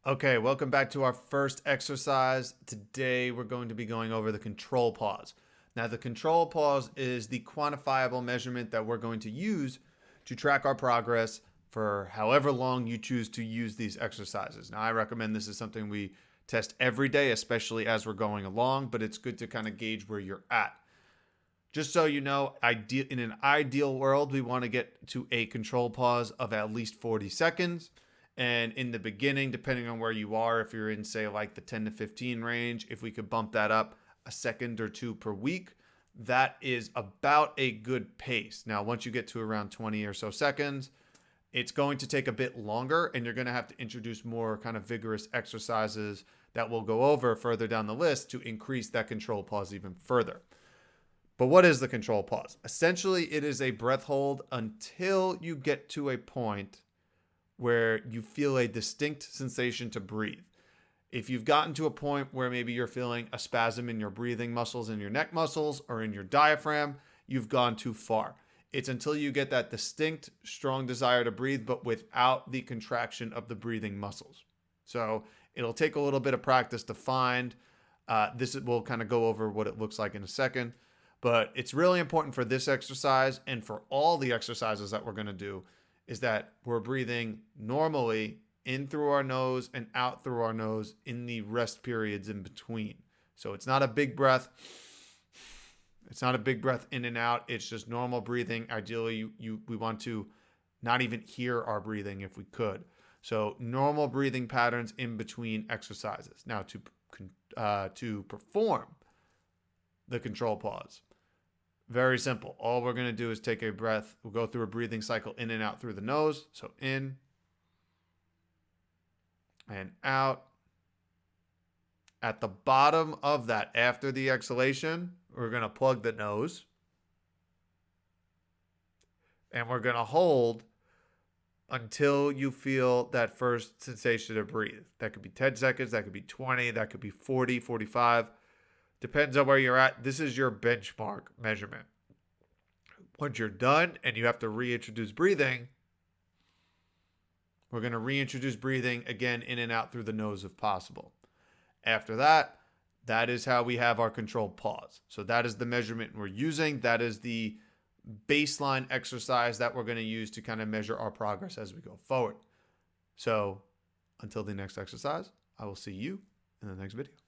Okay, welcome back to our first exercise. Today we're going to be going over the control pause. Now, the control pause is the quantifiable measurement that we're going to use to track our progress for however long you choose to use these exercises. Now, I recommend this is something we test every day, especially as we're going along, but it's good to kind of gauge where you're at. Just so you know, in an ideal world, we want to get to a control pause of at least 40 seconds. And in the beginning, depending on where you are, if you're in, say, like the 10 to 15 range, if we could bump that up a second or two per week, that is about a good pace. Now, once you get to around 20 or so seconds, it's going to take a bit longer, and you're going to have to introduce more kind of vigorous exercises that we'll go over further down the list to increase that control pause even further. But what is the control pause? Essentially, it is a breath hold until you get to a point where you feel a distinct sensation to breathe. If you've gotten to a point where maybe you're feeling a spasm in your breathing muscles, in your neck muscles, or in your diaphragm, you've gone too far. It's until you get that distinct, strong desire to breathe, but without the contraction of the breathing muscles. So it'll take a little bit of practice to find. This will kind of go over what it looks like in a second. But it's really important for this exercise and for all the exercises that we're going to do is that we're breathing normally in through our nose and out through our nose in the rest periods in between. So it's not a big breath. It's not a big breath in and out. It's just normal breathing. Ideally, we want to not even hear our breathing if we could. So normal breathing patterns in between exercises. Now to perform the control pause. Very simple. All we're going to do is take a breath. We'll go through a breathing cycle in and out through the nose. So in and out. At the bottom of that, after the exhalation, we're going to plug the nose. And we're going to hold until you feel that first sensation to breathe. That could be 10 seconds. That could be 20. That could be 40, 45. Depends on where you're at. This is your benchmark measurement. Once you're done and you have to reintroduce breathing, we're going to reintroduce breathing again in and out through the nose if possible. After that, that is how we have our controlled pause. So that is the measurement we're using. That is the baseline exercise that we're going to use to kind of measure our progress as we go forward. So until the next exercise, I will see you in the next video.